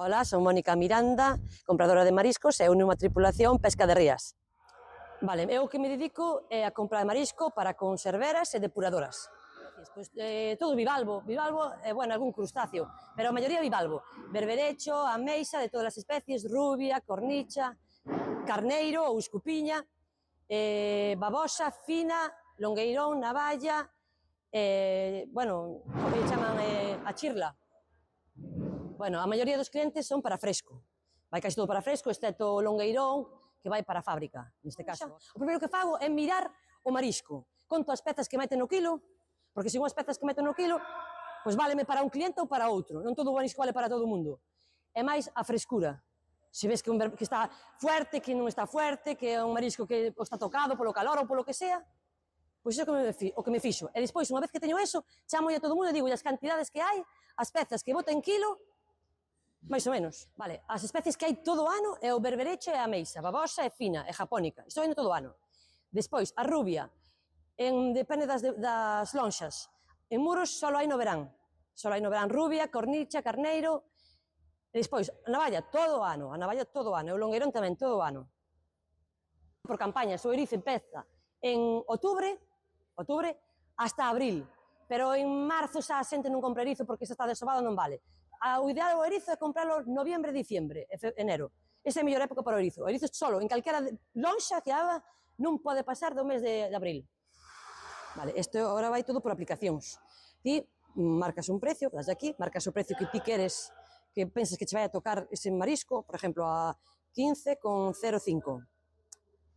Ola, son Mónica Miranda, compradora de mariscos e uno unha tripulación pesca de rías. Vale, eu o que me dedico é a compra de marisco para conserveras e depuradoras. Pois, todo bivalvo, bueno, algún crustáceo, pero a maioría bivalvo. Berberecho, ameixa, de todas as especies, rubia, cornicha, carneiro ou escupiña, babosa, fina, longueirón, navalla, bueno, o que chaman a chirla. Bueno, a maioría dos clientes son para fresco. Vai casi todo para fresco, excepto o longueirón, que vai para a fábrica, neste caso. O primeiro que fago é mirar o marisco. Conto as pezas que meten no quilo, porque se unhas pezas que meten no quilo, pois váleme para un cliente ou para outro. Non todo o marisco vale para todo o mundo. É máis a frescura. Se ves que está fuerte, que non está fuerte, que é un marisco que está tocado polo calor ou polo que sea, pois iso é o que me fixo. E despois, unha vez que teño eso, chamo a todo o mundo e digo as cantidades que hai, as pezas que boten quilo, máis ou menos. Vale, as especies que hai todo o ano é o berberecho e a ameixa, babosa e fina, e japónica. Isto hai todo o ano. Despois, a rubia, depende das lonxas. En Muros só hai no verán. Só hai no verán rubia, cornicha, carneiro. Despois, a navalla todo o ano. A navalla todo o ano. E o longueirón tamén todo o ano. Por campañas, o erizo empeza en outubro hasta abril. Pero en marzo xa a xente non compra erizo porque xa está desobado, non vale. O ideal do erizo é comprarlo noviembre, diciembre, enero. Esa é a mellor época para o erizo. O erizo solo, en calquera lonxa que haga, non pode pasar do mes de abril. Vale, isto agora vai todo por aplicacións. Ti marcas un precio, das de aquí, marcas o precio que ti queres, que pensas que che vai a tocar ese marisco, por exemplo, a 15,05.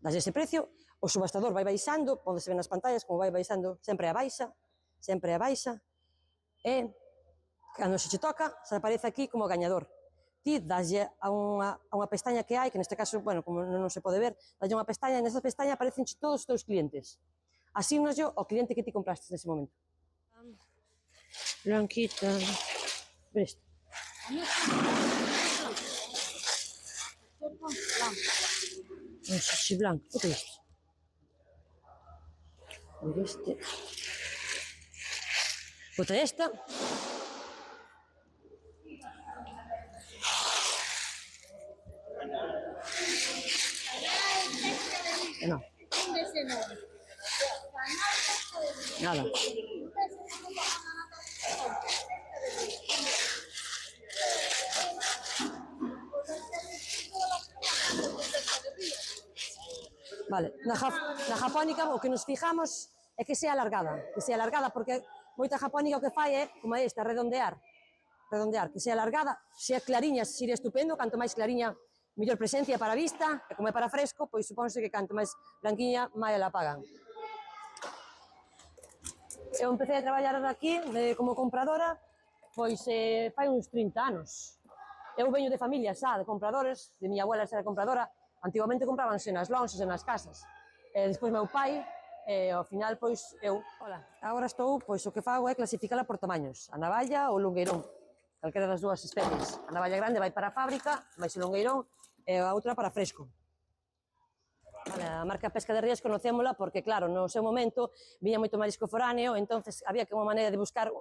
Das ese precio, o subastador vai baixando, onde se ven nas pantallas, como vai baixando sempre a baixa, e cando se che toca, se aparece aquí como gañador. Ti daslle a unha pestaña que hai, que neste caso, bueno, como non se pode ver, daslle unha pestaña, e nesa pestaña aparecen todos os teus clientes. Asígnoslle ao cliente que ti compraste nese momento. Blanquita, ves? Un xixi blanco, o que é isto? Este. Bota esta. No. Nada. Vale, na japónica o que nos fijamos é que sea alargada, porque moita japónica o que fai é, como esta, redondear, que sea alargada, sea clariña, sería estupendo, canto máis clariña, mellor presencia para a vista, e como é para fresco, pois supónse que canto máis blanquiña, máis la pagan. Eu empecé a traballar aquí como compradora, pois fai uns 30 anos. Eu veño de familia xa, de compradores, de miña abuela xa era compradora, antigamente comprabanse nas lonxas e nas casas. Despois meu pai, ao final, pois, eu. Agora estou, pois, o que fago é clasificala por tamaños, a navalla ou o longueirón, calquera das dúas especies. A navalla grande vai para a fábrica, máis o longueirón, e a outra para fresco. Vale, a marca Pesca de Rías conocémola porque, claro, no seu momento viña moito marisco foráneo, entonces había que unha maneira de buscar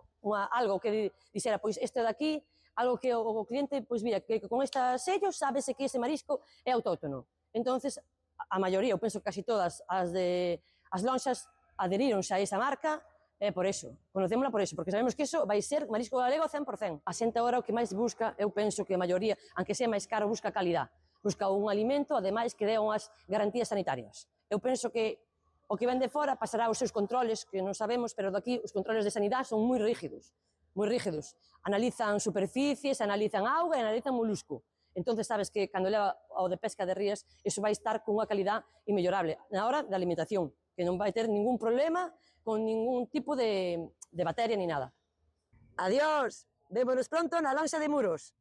algo que dixera, pois, este de aquí, algo que o cliente, pois, mira, que con estes sellos sábese que ese marisco é autóctono. Entonces, a maioría, eu penso que casi todas as lonxas adheríronse a esa marca, por eso, conocémola por eso, porque sabemos que eso vai ser marisco galego 100%. A xente agora o que máis busca, eu penso que a maioría, aunque sea máis caro, busca calidad. Busca un alimento, ademais, que dé unhas garantías sanitarias. Eu penso que o que ven de fora pasará os seus controles, que non sabemos, pero daqui os controles de sanidade son moi rígidos, moi rígidos. Analizan superficies, analizan auga e analizan molusco. Entonces sabes que cando leva ao de pesca de rías, iso vai estar con unha calidad inmellorable na hora da alimentación, que non vai ter ningún problema con ningún tipo de bacteria ni nada. Adiós, vémonos pronto na lonxa de Muros.